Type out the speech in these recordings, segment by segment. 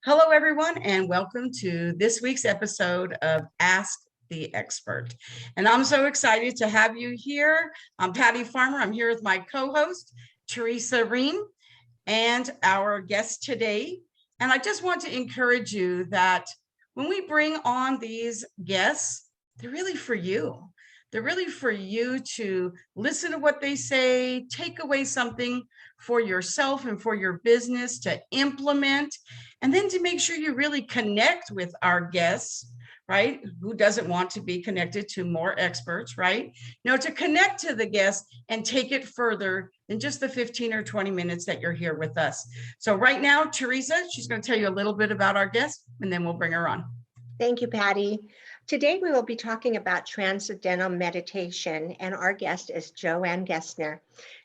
Hello, everyone, and welcome to this week's episode of Ask the Expert. And I'm so excited to have you here. I'm Patty Farmer. I'm here with my co-host, Teresa Ream, and our guest today. And I just want to encourage you that when we bring on these guests, they're really for you. They're really for you to listen to what they say, take away something for yourself and for your business to implement, and then to make sure you really connect with our guests, right? Who doesn't want to be connected to more experts, right? To connect to the guests and take it further than just the 15 or 20 minutes that you're here with us. So right now, Teresa, she's going to tell you a little bit about our guest, and then we'll bring her on. Thank you, Patty. Today we will be talking about Transcendental meditation, and our guest is JoAnne Gesner.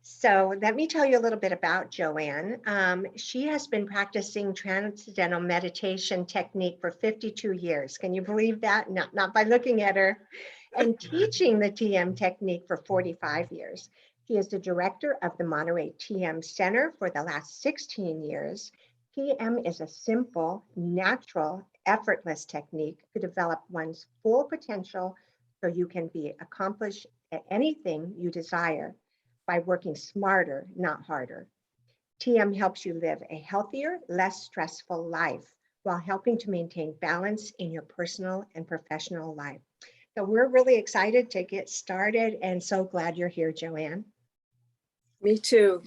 So let me tell you a little bit about JoAnne. She has been practicing Transcendental meditation technique for 52 years. Can you believe that? Not by looking at her. And teaching the TM technique for 45 years. She is the director of the Monterey TM Center for the last 16 years. TM is a simple, natural, effortless technique to develop one's full potential so you can be accomplished at anything you desire by working smarter, not harder. TM helps you live a healthier, less stressful life while helping to maintain balance in your personal and professional life. So we're really excited to get started and so glad you're here, JoAnne. Me too.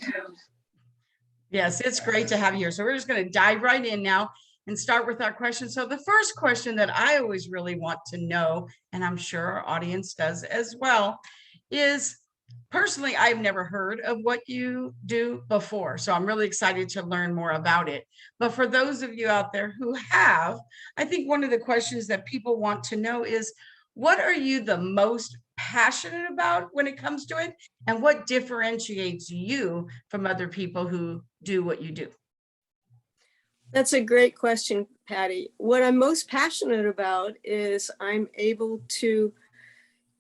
Yes, it's great to have you here. So we're just going to dive right in now and start with our question. So the first question that I always really want to know, and I'm sure our audience does as well, is personally, I've never heard of what you do before. So I'm really excited to learn more about it. But for those of you out there who have, I think one of the questions that people want to know is, what are you the most passionate about when it comes to it? And what differentiates you from other people who do what you do? That's a great question, Patty. What I'm most passionate about is I'm able to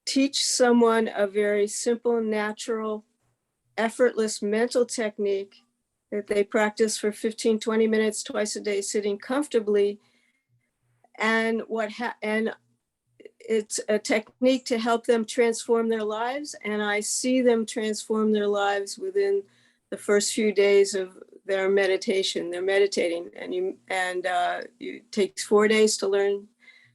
teach someone a very simple, natural, effortless mental technique that they practice for 15, 20 minutes twice a day, sitting comfortably. And it's a technique to help them transform their lives. And I see them transform their lives within the first few days of their meditation. They're meditating, and it takes 4 days to learn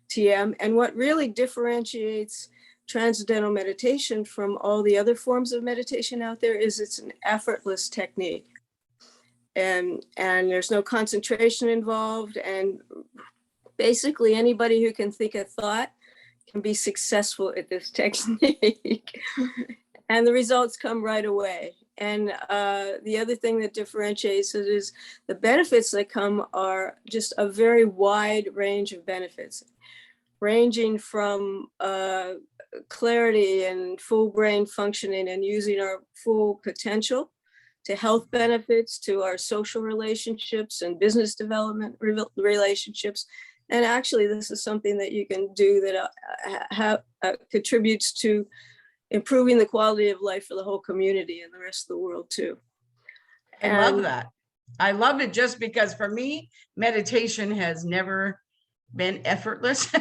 TM. And what really differentiates Transcendental meditation from all the other forms of meditation out there is it's an effortless technique. And there's no concentration involved. And basically anybody who can think a thought can be successful at this technique. And the results come right away. And the other thing that differentiates it is the benefits that come are just a very wide range of benefits, ranging from clarity and full brain functioning and using our full potential, to health benefits, to our social relationships and business development relationships. And actually, this is something that you can do that contributes to improving the quality of life for the whole community and the rest of the world too. I love that. I love it just because for me, meditation has never been effortless.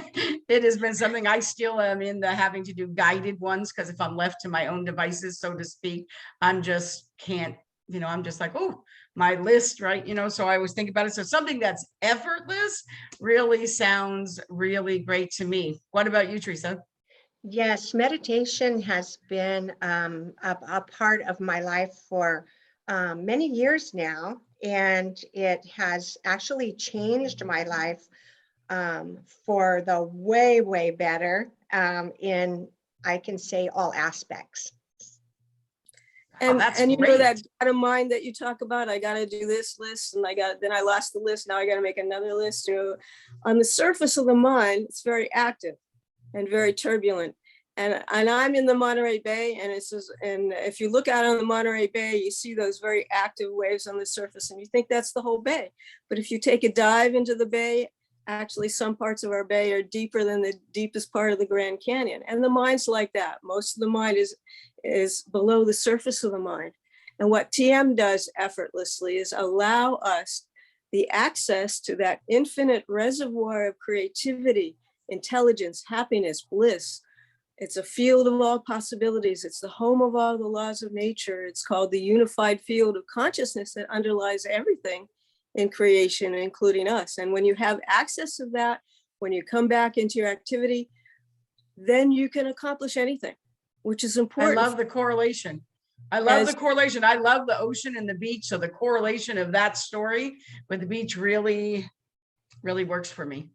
It has been something I still am in the having to do guided ones, because if I'm left to my own devices, so to speak, I'm just can't, I'm just like, oh, my list, right? So I always think about it. So something that's effortless really sounds really great to me. What about you, Teresa? Yes, meditation has been a part of my life for many years now, and it has actually changed my life for the way, way better in, I can say, all aspects. And that God of mind that you talk about, I got to do this list, and then I lost the list. Now I got to make another list. On the surface of the mind, it's very active and very turbulent. And I'm in the Monterey Bay, and if you look out on the Monterey Bay, you see those very active waves on the surface, and you think that's the whole bay. But if you take a dive into the bay, actually some parts of our bay are deeper than the deepest part of the Grand Canyon. And the mind's like that. Most of the mind is below the surface of the mind. And what TM does effortlessly is allow us the access to that infinite reservoir of creativity, intelligence, happiness, bliss. It's a field of all possibilities. It's the home of all the laws of nature. It's called the unified field of consciousness that underlies everything in creation, including us. And when you have access to that, when you come back into your activity, then you can accomplish anything, which is I important. love the correlation. I love As- the correlation. I love the ocean and the beach. So the correlation of that story with the beach really, really works for me.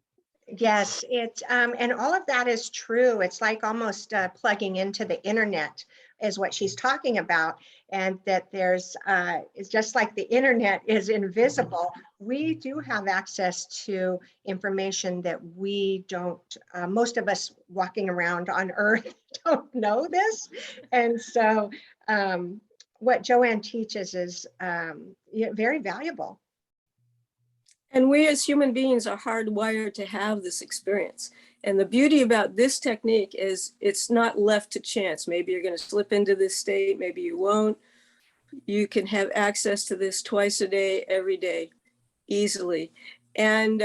Yes, and all of that is true. It's like almost plugging into the internet is what she's talking about. And that it's just like the internet is invisible. We do have access to information that we don't, most of us walking around on Earth don't know this. And so what JoAnne teaches is very valuable. And we as human beings are hardwired to have this experience. And the beauty about this technique is it's not left to chance. Maybe you're going to slip into this state, maybe you won't. You can have access to this twice a day, every day, easily. And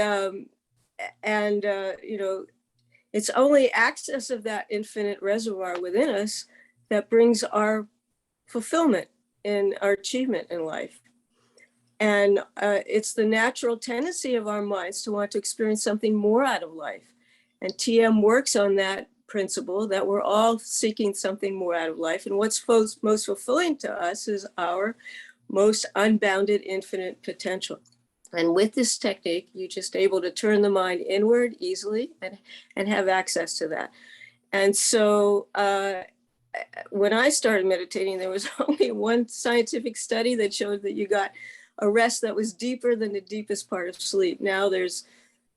it's only access of that infinite reservoir within us that brings our fulfillment and our achievement in life. And it's the natural tendency of our minds to want to experience something more out of life. And TM works on that principle that we're all seeking something more out of life. And what's most fulfilling to us is our most unbounded infinite potential. And with this technique, you're just able to turn the mind inward easily and have access to that. And so when I started meditating, there was only one scientific study that showed that you got a rest that was deeper than the deepest part of sleep. Now there's,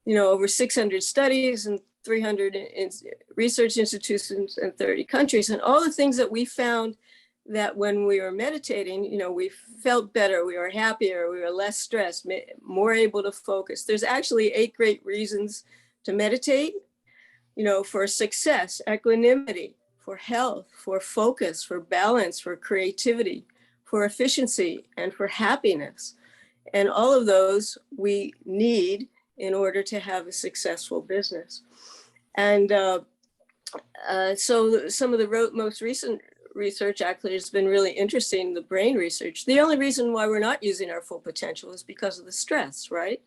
over 600 studies and 300 research institutions in 30 countries. And all the things that we found that when we were meditating, we felt better, we were happier, we were less stressed, more able to focus. There's actually 8 great reasons to meditate, for success, equanimity, for health, for focus, for balance, for creativity, for efficiency, and for happiness. And all of those we need in order to have a successful business. And so some of the most recent research actually has been really interesting, the brain research. The only reason why we're not using our full potential is because of the stress, right?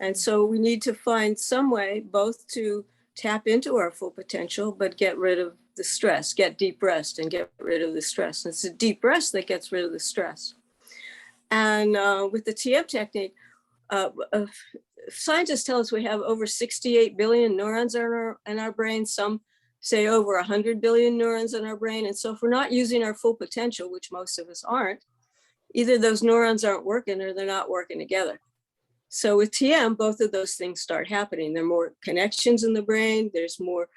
And so we need to find some way both to tap into our full potential, but get rid of the stress, get deep rest and get rid of the stress. And it's a deep rest that gets rid of the stress. And with the TM technique, scientists tell us we have over 68 billion neurons in our brain. Some say over 100 billion neurons in our brain. And so if we're not using our full potential, which most of us aren't, either those neurons aren't working or they're not working together. So with TM, both of those things start happening. There are more connections in the brain. There's more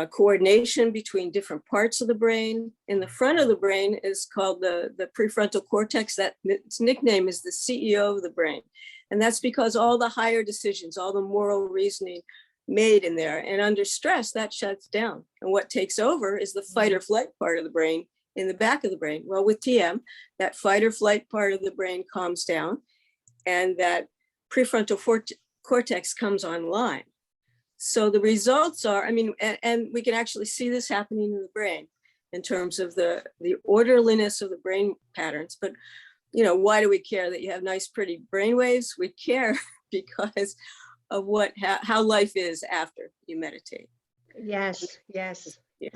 coordination between different parts of the brain. In the front of the brain is called the prefrontal cortex. That its nickname is the CEO of the brain. And that's because all the higher decisions, all the moral reasoning made in there. And under stress, that shuts down. And what takes over is the fight or flight part of the brain in the back of the brain. Well, with TM, that fight or flight part of the brain calms down and that prefrontal cortex comes online. So the results are, and we can actually see this happening in the brain in terms of the orderliness of the brain patterns. But, why do we care that you have nice, pretty brain waves? We care because of how life is after you meditate. Yes, yes. Yeah.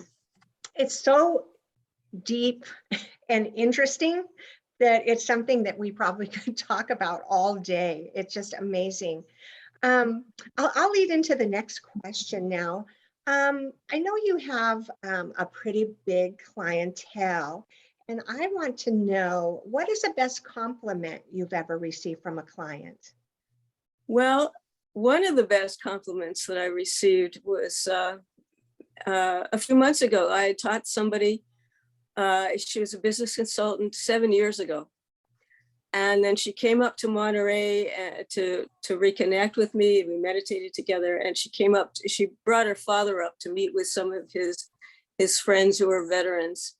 It's so deep and interesting that it's something that we probably could talk about all day. It's just amazing. I'll lead into the next question now. I know you have a pretty big clientele, and I want to know, what is the best compliment you've ever received from a client? Well, one of the best compliments that I received was a few months ago. I had taught somebody, she was a business consultant 7 years ago. And then she came up to Monterey to reconnect with me. We meditated together, and she brought her father up to meet with some of his friends who are veterans.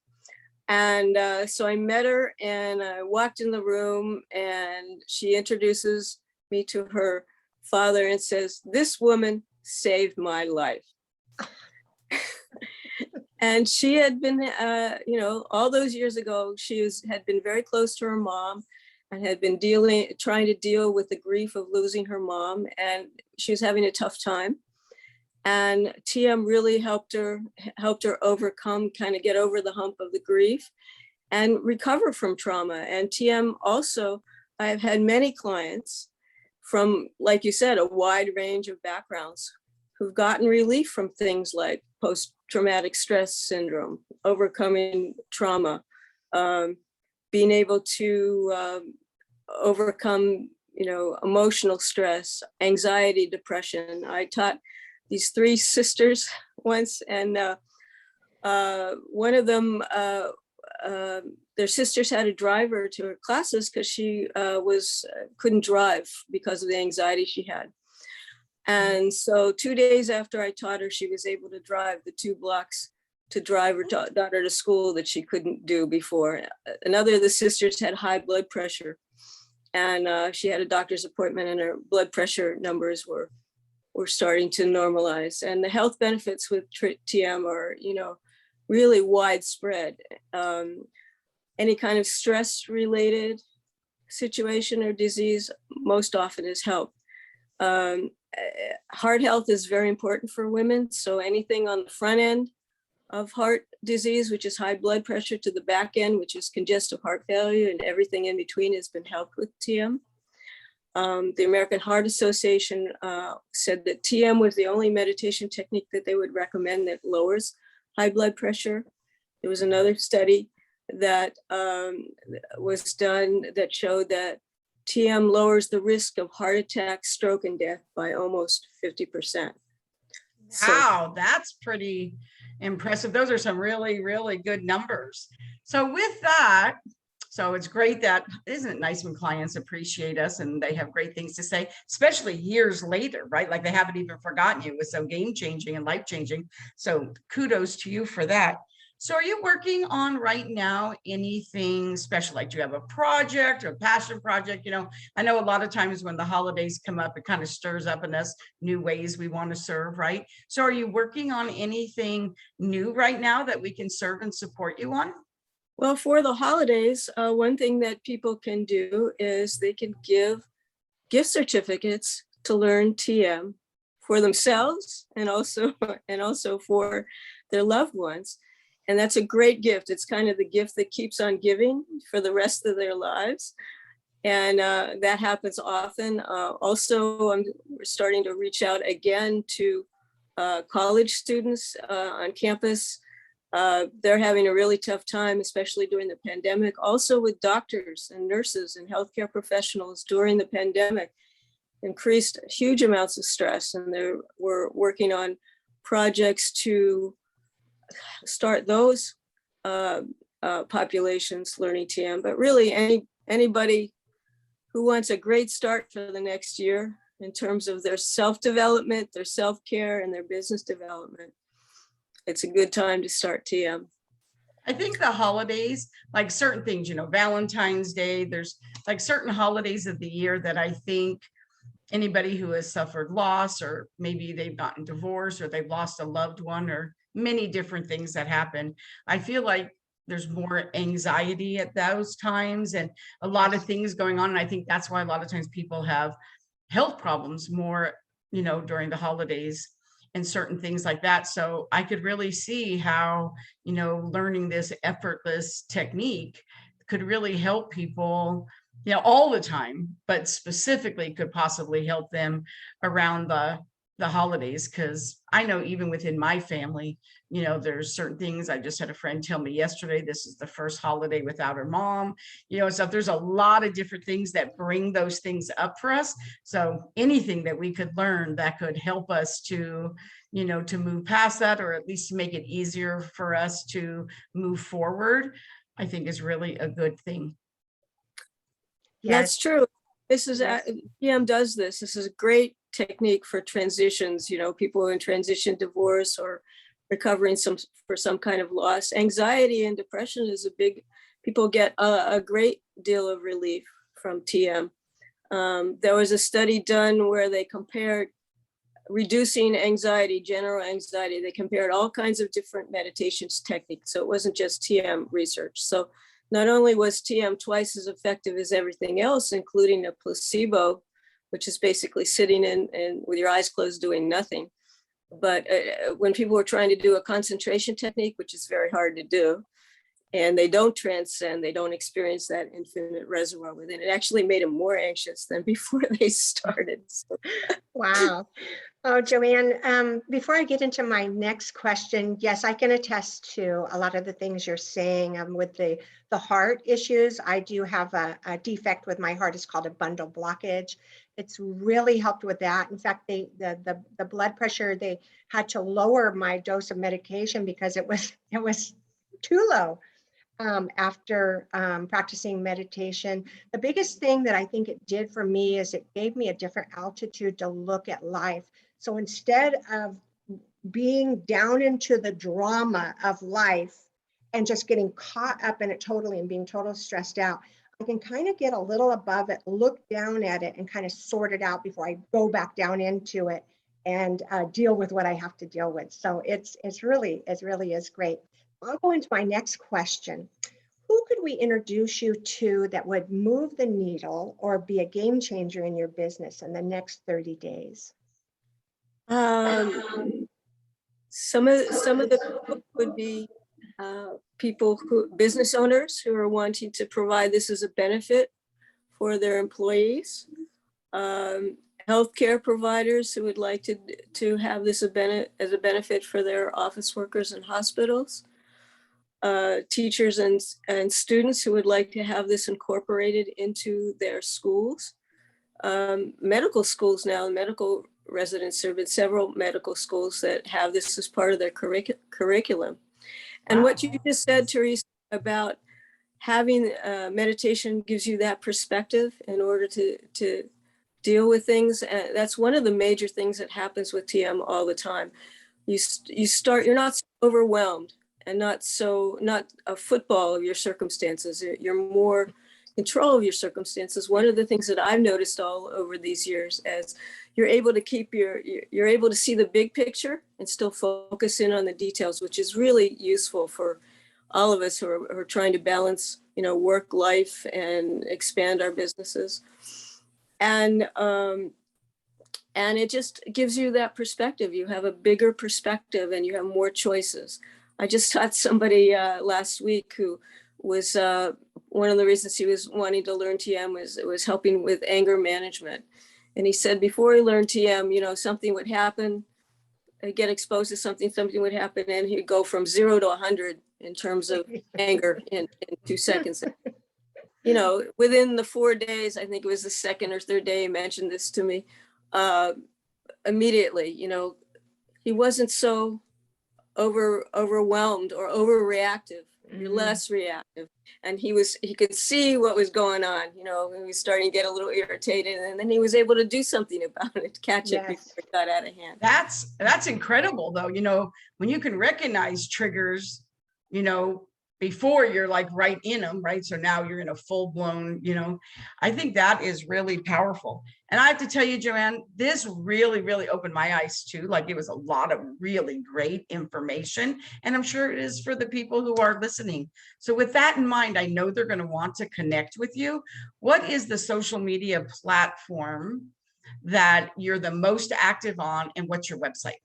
And so I met her and I walked in the room and she introduces me to her father and says, "This woman saved my life." And she had been, all those years ago, had been very close to her mom and had been trying to deal with the grief of losing her mom. And she was having a tough time. And TM really helped her overcome, kind of get over the hump of the grief and recover from trauma. And TM also, I've had many clients from, like you said, a wide range of backgrounds who've gotten relief from things like post-traumatic stress syndrome, overcoming trauma, being able to overcome, emotional stress, anxiety, depression. I taught these 3 sisters once, and one of them, their sisters had to drive her to her classes because she couldn't drive because of the anxiety she had. And so 2 days after I taught her, she was able to drive the 2 blocks to drive her daughter to school that she couldn't do before. Another of the sisters had high blood pressure, and she had a doctor's appointment, and her blood pressure numbers were starting to normalize. And the health benefits with TM are, really widespread. Any kind of stress related situation or disease most often is help. Heart health is very important for women. So anything on the front end of heart disease, which is high blood pressure, to the back end, which is congestive heart failure, and everything in between has been helped with TM. The American Heart Association said that TM was the only meditation technique that they would recommend that lowers high blood pressure. There was another study that was done that showed that TM lowers the risk of heart attack, stroke, and death by almost 50%. Wow, that's pretty impressive. Those are some really, really good numbers. So with that, so it's great that, isn't it nice when clients appreciate us and they have great things to say, especially years later, right? Like they haven't even forgotten you. It was so game-changing and life-changing. So kudos to you for that. So are you working on right now anything special? Like, do you have a project or a passion project? I know a lot of times when the holidays come up, it kind of stirs up in us new ways we want to serve, right? So are you working on anything new right now that we can serve and support you on? Well, for the holidays, one thing that people can do is they can give gift certificates to learn TM for themselves and also for their loved ones. And that's a great gift. It's kind of the gift that keeps on giving for the rest of their lives. And that happens often. Also, we're starting to reach out again to college students on campus. They're having a really tough time, especially during the pandemic. Also with doctors and nurses and healthcare professionals during the pandemic, increased huge amounts of stress. And we're working on projects to start those populations learning TM, but really anybody who wants a great start for the next year in terms of their self-development, their self-care, and their business development. It's a good time to start TM. I think the holidays, like certain things, Valentine's Day, there's like certain holidays of the year that I think anybody who has suffered loss, or maybe they've gotten divorced, or they've lost a loved one, or many different things that happen, I feel like there's more anxiety at those times and a lot of things going on. And I think that's why a lot of times people have health problems more, during the holidays and certain things like that. So I could really see how, learning this effortless technique could really help people, all the time, but specifically could possibly help them around the holidays. Because I know even within my family, there's certain things. I just had a friend tell me yesterday, this is the first holiday without her mom, so there's a lot of different things that bring those things up for us. So anything that we could learn that could help us to, to move past that, or at least make it easier for us to move forward, I think is really a good thing. Yes. That's true. This is TM does this. This is a great technique for transitions, people who are in transition, divorce, or recovering for some kind of loss. Anxiety and depression is people get a great deal of relief from TM. There was a study done where they compared reducing anxiety, general anxiety. They compared all kinds of different meditations techniques. So it wasn't just TM research. So not only was TM twice as effective as everything else, including a placebo, which is basically sitting in and with your eyes closed doing nothing. But when people were trying to do a concentration technique, which is very hard to do, and they don't transcend, they don't experience that infinite reservoir within, it actually made them more anxious than before they started. So. Wow. Oh, JoAnne, before I get into my next question, yes, I can attest to a lot of the things you're saying with the heart issues. I do have a defect with my heart. It's called a bundle blockage. It's really helped with that. In fact, the blood pressure, they had to lower my dose of medication because it was too low. After practicing meditation. The biggest thing that I think it did for me is it gave me a different altitude to look at life. So instead of being down into the drama of life and just getting caught up in it totally and being totally stressed out, I can kind of get a little above it, look down at it and kind of sort it out before I go back down into it and deal with what I have to deal with. So it really is great. I'll go into my next question. Who could we introduce you to that would move the needle or be a game changer in your business in the next 30 days? Some of the people would be business owners who are wanting to provide this as a benefit for their employees. Healthcare providers who would like to have this as a benefit for their office workers in hospitals. Teachers and students who would like to have this incorporated into their schools. Medical schools now, medical residents, there have been several medical schools that have this as part of their curriculum. And what you just said, Teresa, about having meditation gives you that perspective in order to deal with things. And that's one of the major things that happens with TM all the time. You're not so overwhelmed and not a football of your circumstances. You're more control of your circumstances. One of the things that I've noticed all over these years is you're able to see the big picture and still focus in on the details, which is really useful for all of us who are trying to balance, work life and expand our businesses. And it just gives you that perspective. You have a bigger perspective and you have more choices. I just taught somebody last week who was one of the reasons he was wanting to learn TM was helping with anger management. And he said before he learned TM, something would happen, he'd get exposed to something would happen, and he'd go from 0 to 100 in terms of anger in 2 seconds. Within the 4 days, I think it was the second or third day he mentioned this to me, immediately, he wasn't so overwhelmed or overreactive. You're less reactive. And he could see what was going on, he was starting to get a little irritated, and then he was able to do something about it, catch it before it got out of hand. That's incredible though, when you can recognize triggers, before you're like right in them, right? So now you're in a full blown, I think that is really powerful. And I have to tell you, JoAnne, this really, really opened my eyes too. Like it was a lot of really great information. And I'm sure it is for the people who are listening. So with that in mind, I know they're going to want to connect with you. What is the social media platform that you're the most active on, and what's your website?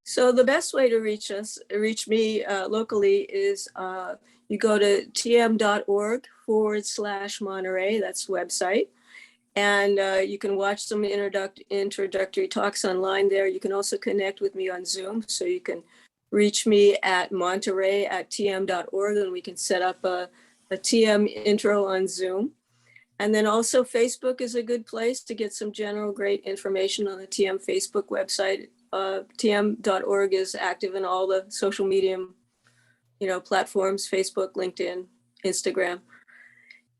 So the best way to reach me locally is you go to tm.org/Monterey, that's the website. And you can watch some introductory talks online there. You can also connect with me on Zoom. So you can reach me at Monterey at tm.org, and we can set up a TM intro on Zoom. And then also Facebook is a good place to get some general great information on the TM Facebook website. tm.org is active in all the social media, platforms, Facebook, LinkedIn, Instagram.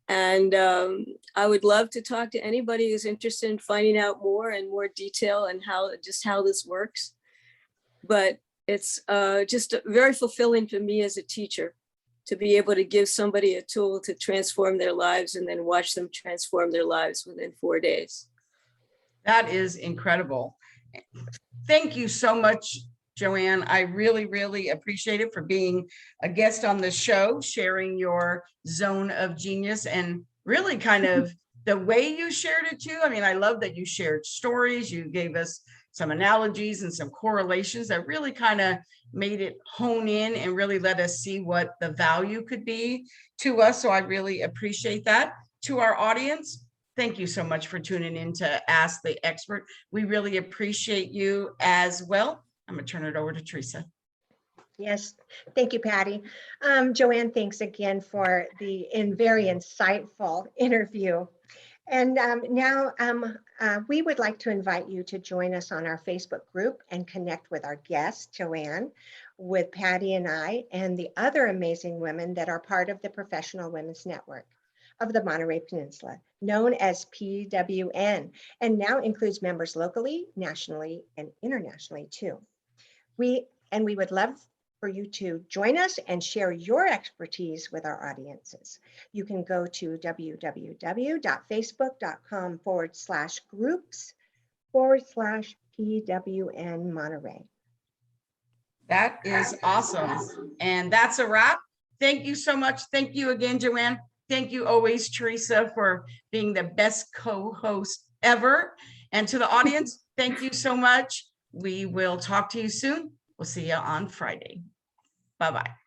And I would love to talk to anybody who's interested in finding out more and more detail and how this works. But it's just very fulfilling for me as a teacher to be able to give somebody a tool to transform their lives and then watch them transform their lives within 4 days. That is incredible. Thank you so much, JoAnne. I really, really appreciate it for being a guest on the show, sharing your zone of genius and really kind of the way you shared it too. I mean, I love that you shared stories. You gave us some analogies and some correlations that really kind of made it hone in and really let us see what the value could be to us. So I really appreciate that. To our audience, thank you so much for tuning in to Ask the Expert. We really appreciate you as well. I'm going to turn it over to Teresa. Yes, thank you, Patty. JoAnne, thanks again for the very insightful interview. And now we would like to invite you to join us on our Facebook group and connect with our guest, JoAnne, with Patty and I, and the other amazing women that are part of the Professional Women's Network of the Monterey Peninsula, known as PWN, and now includes members locally, nationally, and internationally too. We would love for you to join us and share your expertise with our audiences. You can go to www.facebook.com/groups/PWN Monterey. That is awesome. And that's a wrap. Thank you so much. Thank you again, JoAnne. Thank you always, Teresa, for being the best co-host ever. And to the audience, thank you so much. We will talk to you soon. We'll see you on Friday. Bye-bye.